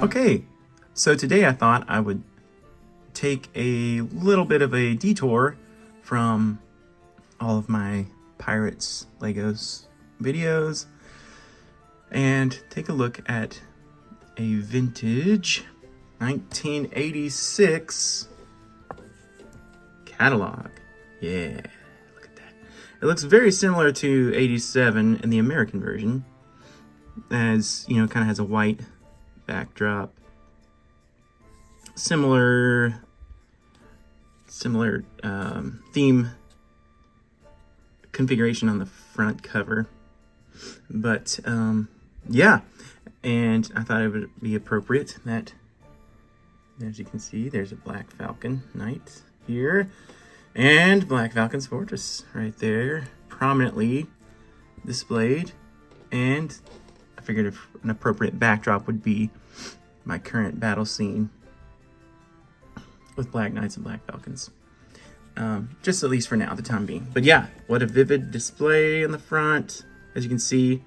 Okay, so today I thought I would take a little bit of a detour from all of my Pirates Legos videos and take a look at a vintage 1986 catalog. Yeah, look at that. It looks very similar to 87 in the American version, as you know, kind of has a white backdrop. Similar theme configuration on the front cover, but yeah, and I thought it would be appropriate that, as you can see, there's a Black Falcon Knight here, and Black Falcon's Fortress right there, prominently displayed, and I figured an appropriate backdrop would be my current battle scene with Black Knights and Black Falcons. Just at least for now, the time being. But yeah, what a vivid display in the front. As you can see,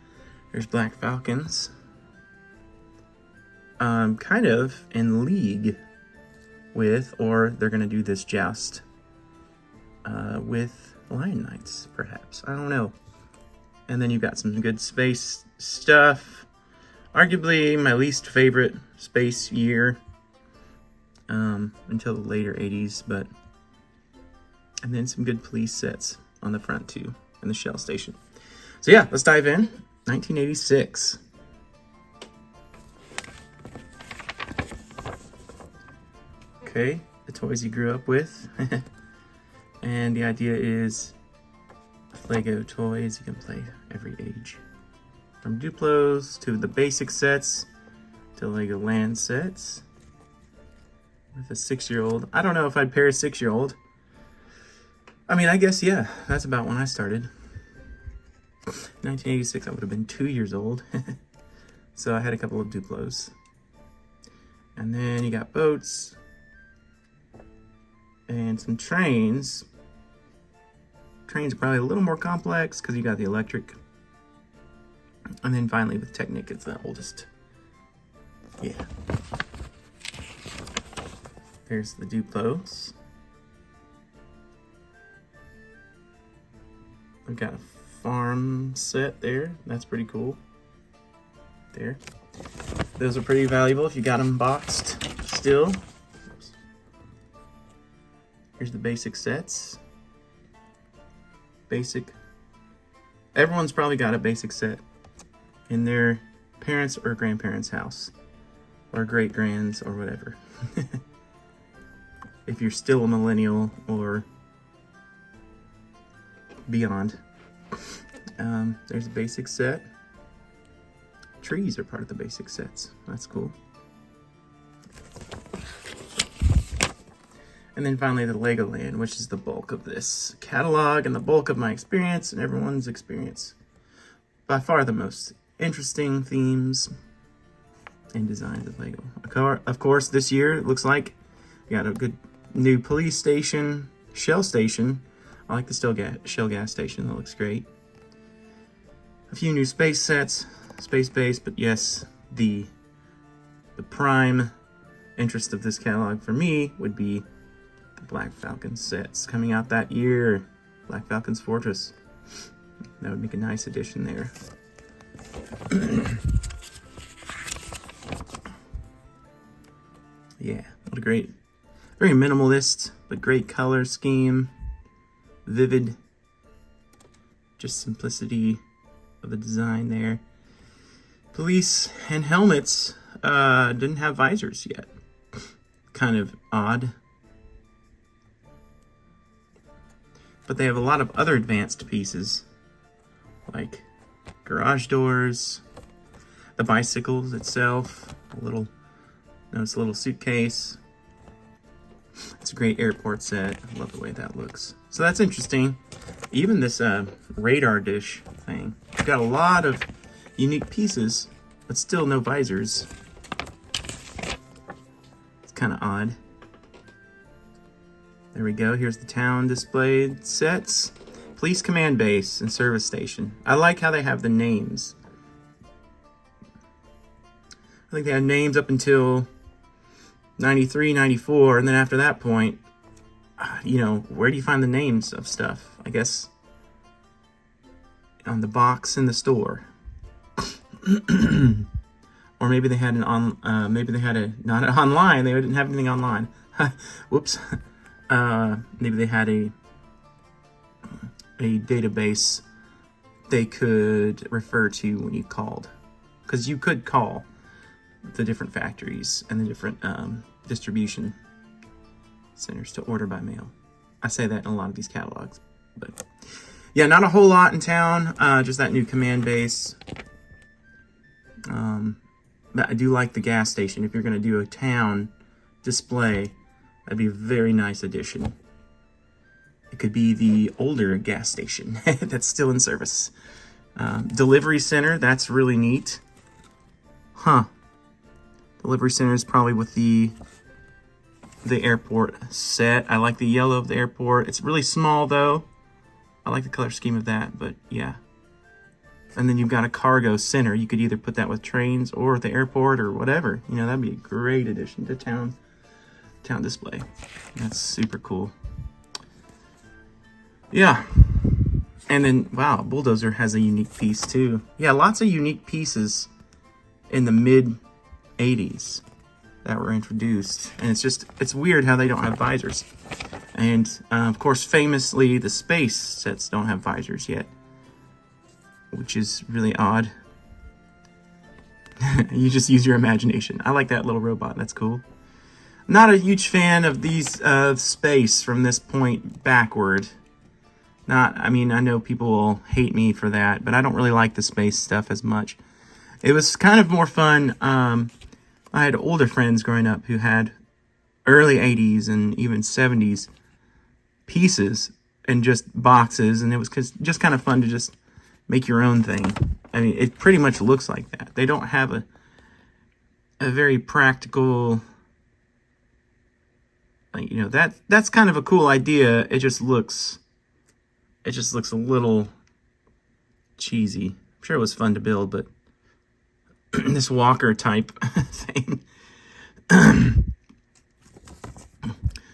there's Black Falcons. Kind of in league with, or they're going to do this joust with Lion Knights, perhaps. I don't know. And then you've got some good space stuff. Arguably my least favorite space year until the later 80s, but and then some good police sets on the front too, and the shell station. So yeah, let's dive in. 1986. Okay, the toys you grew up with. And the idea is Lego toys you can play every age. From Duplos to the basic sets to Lego Land sets. With a 6-year-old. I don't know if I'd pair a 6-year-old. I mean, I guess, yeah, that's about when I started. 1986, I would have been 2 years old. So I had a couple of Duplos. And then you got boats. And some trains. Trains are probably a little more complex because you got the electric. And then finally with Technic, it's the oldest. Yeah. There's the Duplos. We've got a farm set there. That's pretty cool. There. Those are pretty valuable if you got them boxed still. Oops. Here's the basic sets. Basic. Everyone's probably got a basic set in their parents' or grandparents' house. Or great-grands or whatever. If you're still a millennial or beyond. There's a basic set. Trees are part of the basic sets. That's cool. And then finally the Legoland, which is the bulk of this catalog and the bulk of my experience and everyone's experience. By far the most interesting themes and designs of Lego. Of course, this year it looks like we got a good new police station, shell station. I like the shell gas station, that looks great. A few new space sets, space base, but yes, the prime interest of this catalog for me would be the Black Falcon sets coming out that year. Black Falcon's Fortress. That would make a nice addition there. Yeah, what a great, very minimalist, but great color scheme. Vivid, just simplicity of the design there. Police and helmets didn't have visors yet. Kind of odd. But they have a lot of other advanced pieces, like garage doors, the bicycles itself, notice a little suitcase. It's a great airport set. I love the way that looks. So that's interesting. Even this radar dish thing. It's got a lot of unique pieces, but still no visors. It's kind of odd. There we go. Here's the town displayed sets. Police command base and service station. I like how they have the names. I think they had names up until 93, 94, and then after that point, you know, where do you find the names of stuff? I guess on the box in the store. Or maybe they had not online. They didn't have anything online. Whoops. Maybe they had a database they could refer to when you called, because you could call the different factories and the different distribution centers to order by mail. I say that in a lot of these catalogs, but yeah, not a whole lot in town. Just that new command base. But I do like the gas station. If you're going to do a town display, that'd be a very nice addition. It could be the older gas station that's still in service. Delivery center, that's really neat. Huh. Delivery center is probably with the airport set. I like the yellow of the airport. It's really small though. I like the color scheme of that, but yeah. And then you've got a cargo center. You could either put that with trains or at the airport or whatever. You know, that'd be a great addition to town display. That's super cool. Yeah. And then, wow, Bulldozer has a unique piece too. Yeah, lots of unique pieces in the mid-'80s that were introduced. And it's weird how they don't have visors. And, of course, famously, the space sets don't have visors yet, which is really odd. You just use your imagination. I like that little robot. That's cool. Not a huge fan of these space from this point backward. I mean, I know people will hate me for that, but I don't really like the space stuff as much. It was kind of more fun. I had older friends growing up who had early 80s and even 70s pieces and just boxes, and it was just kind of fun to just make your own thing. I mean, it pretty much looks like that. They don't have a very practical, you know, that's kind of a cool idea. It just looks a little cheesy. I'm sure it was fun to build, but this walker type thing.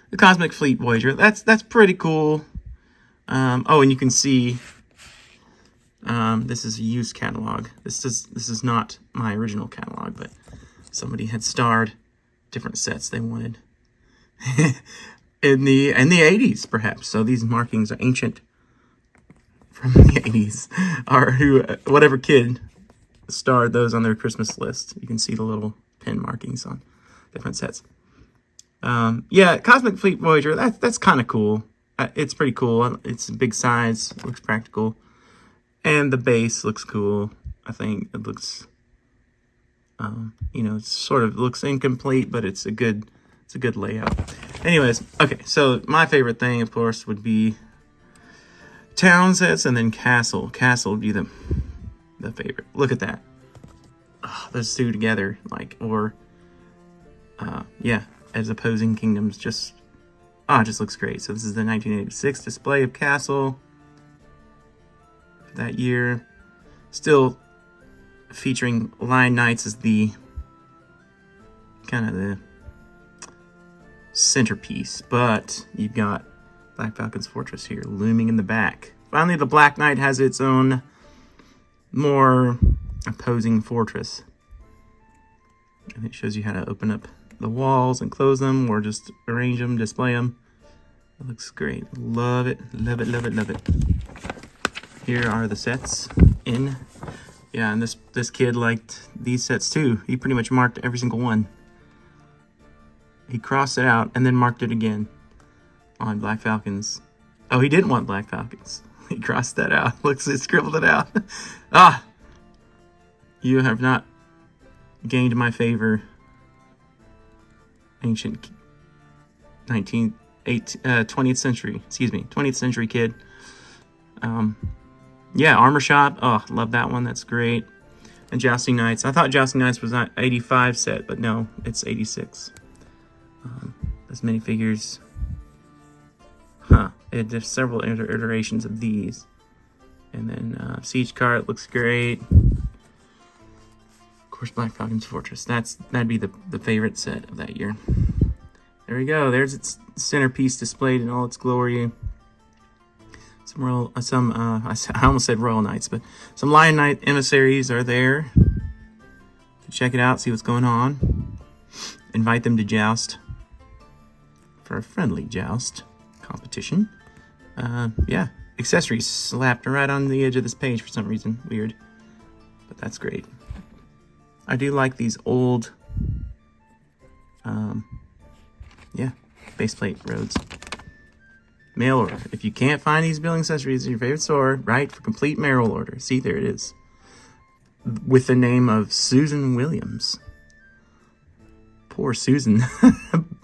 The Cosmic Fleet Voyager, that's pretty cool. Oh, and you can see this is a used catalog. This is not my original catalog, but somebody had starred different sets they wanted in the 80s, perhaps. So these markings are ancient from the 80s, or whatever kid starred those on their Christmas list. You can see the little pin markings on different sets. Yeah, Cosmic Fleet Voyager, that's kind of cool. It's pretty cool. It's a big size, looks practical. And the base looks cool. I think it looks, you know, it sort of looks incomplete, but it's a good layout. Anyways, okay, so my favorite thing, of course, would be town sets and then castle. Castle would be the favorite. Look at that. Oh, those two together, yeah, as opposing kingdoms, just it just looks great. So this is the 1986 display of Castle that year, still featuring Lion Knights as the kind of the centerpiece, but you've got Black Falcon's fortress here looming in the back. Finally, the Black Knight has its own more opposing fortress, and it shows you how to open up the walls and close them, or just arrange them, display them. It looks great. Love it, love it, love it, love it. Here are the sets in. Yeah, and this kid liked these sets too. He pretty much marked every single one. He crossed it out and then marked it again on Black Falcons. Oh, he didn't want Black Falcons. He crossed that out. Looks, he scribbled it out. You have not gained my favor, ancient 20th century, excuse me, 20th century kid. Yeah, Armor Shop. Oh, love that one. That's great. And Jousting Knights. I thought Jousting Knights was not 85 set, but no, it's 86. There's many figures. There's several iterations of these. And then Siege Cart looks great. Of course, Black Falcon's Fortress. That'd be the favorite set of that year. There we go. There's its centerpiece displayed in all its glory. I almost said Royal Knights, but some Lion Knight emissaries are there. Check it out, see what's going on. Invite them to joust for a friendly joust competition. Yeah, accessories slapped right on the edge of this page for some reason. Weird, but that's great. I do like these old, yeah, baseplate roads. Mail order. If you can't find these building accessories in your favorite store, write for complete mail order. See, there it is. With the name of Susan Williams. Poor Susan.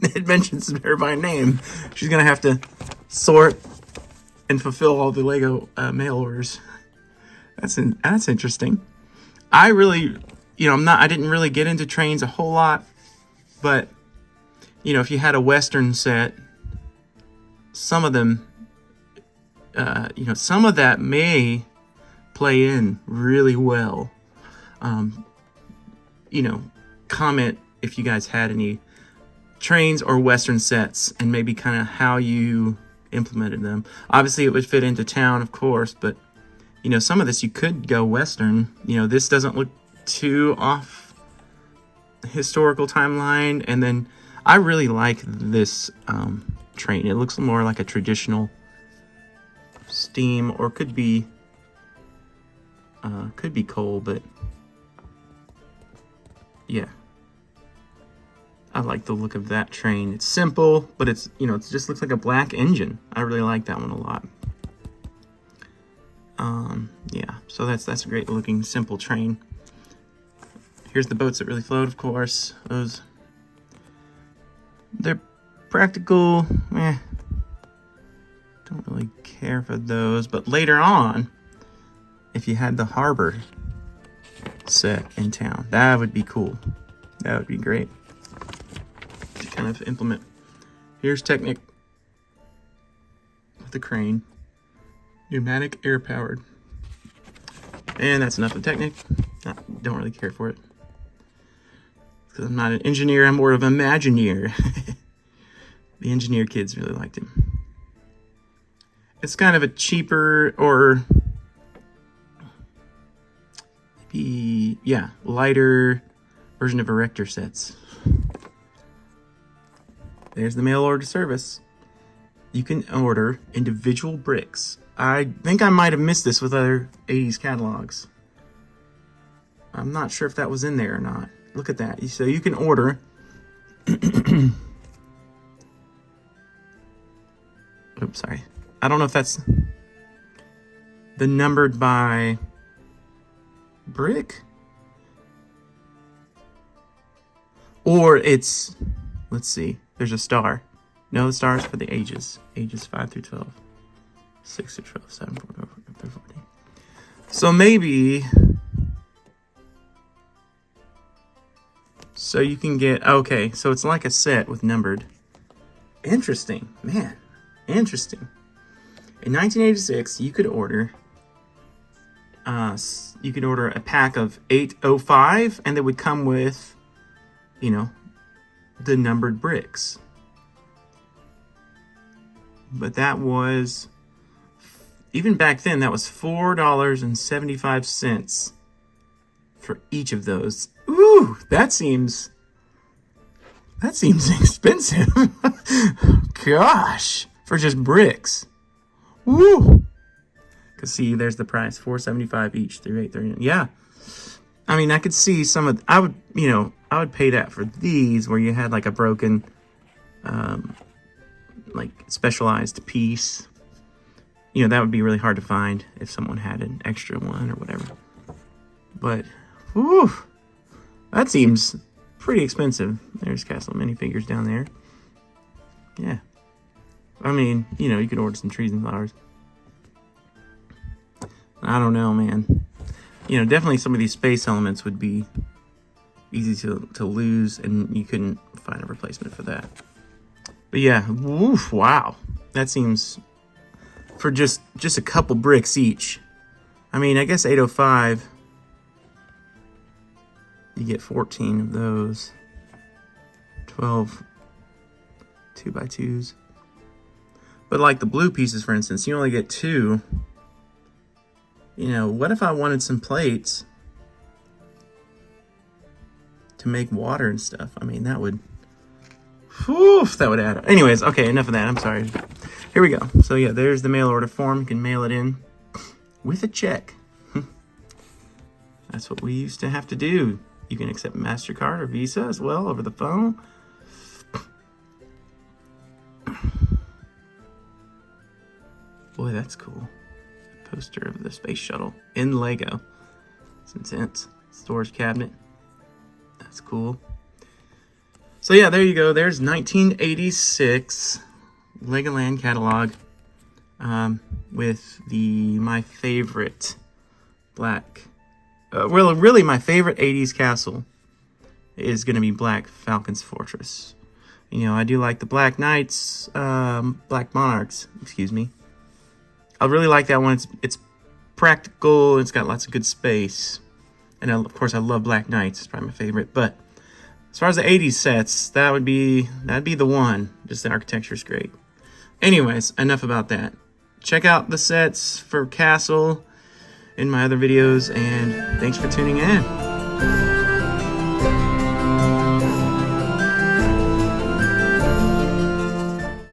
It mentions her by name. She's going to have to sort and fulfill all the Lego mail orders. That's interesting. I really, I didn't really get into trains a whole lot, but, if you had a Western set, some of them, some of that may play in really well. Comment if you guys had any trains or Western sets and maybe kind of how you implemented them. Obviously, it would fit into town, of course, but, some of this you could go Western. This doesn't look too off historical timeline. And then I really like this train. It looks more like a traditional steam, or could be coal, but yeah, I like the look of that train. It's simple, but it's it just looks like a black engine. I really like that one a lot. Yeah, so that's a great looking simple train. Here's the boats that really float, of course. They're practical, don't really care for those. But later on, if you had the harbor set in town, that would be cool. That would be great to kind of implement. Here's Technic with the crane, pneumatic, air powered, and that's enough of Technic. I don't really care for it because I'm not an engineer. I'm more of an Imagineer. The engineer kids really liked him. It's kind of a cheaper, or maybe, lighter version of Erector sets. There's the mail order service. You can order individual bricks. I think I might have missed this with other 80s catalogs. I'm not sure if that was in there or not. Look at that. So you can order oops, sorry. I don't know if that's the numbered by brick, or it's, let's see, there's a star. No, the star's for the ages 5 through 12, 6 through 12, 7 through 14. So maybe, so you can get, okay, so it's like a set with numbered. Interesting, man. Interesting. In 1986, you could order a pack of 805, and they would come with, the numbered bricks. But that was, even back then, that was $4.75 for each of those. Ooh, that seems expensive. Gosh. For just bricks. Woo! Because see, there's the price. $4.75 each through $8.39. Yeah. I mean, I could see some of, I would pay that for these where you had like a broken, like specialized piece. That would be really hard to find if someone had an extra one or whatever. But, whew, that seems pretty expensive. There's Castle minifigures down there. Yeah. I mean, you could order some trees and flowers. I don't know, man. Definitely some of these space elements would be easy to lose, and you couldn't find a replacement for that. But yeah, woof, wow. That seems, for just a couple bricks each. I mean, I guess 805, You get 14 of those. 12 2x2s. But like the blue pieces, for instance, you only get 2. You know, what if I wanted some plates to make water and stuff? I mean, that would... Whew, that would add up. Anyways, okay, enough of that. I'm sorry. Here we go. So yeah, there's the mail order form. You can mail it in with a check. That's what we used to have to do. You can accept MasterCard or Visa as well over the phone. Boy, that's cool. A poster of the space shuttle in Lego. It's intense. Storage cabinet. That's cool. So yeah, there you go. There's 1986 Legoland catalog with my favorite black... well, really my favorite 80s castle is going to be Black Falcon's Fortress. You know, I do like the Black Knights, Black Monarchs, excuse me. I really like that one. It's practical. It's got lots of good space. And of course, I love Black Knights. It's probably my favorite. But as far as the 80s sets, that'd be the one. Just the architecture is great. Anyways, enough about that. Check out the sets for Castle in my other videos, and thanks for tuning in.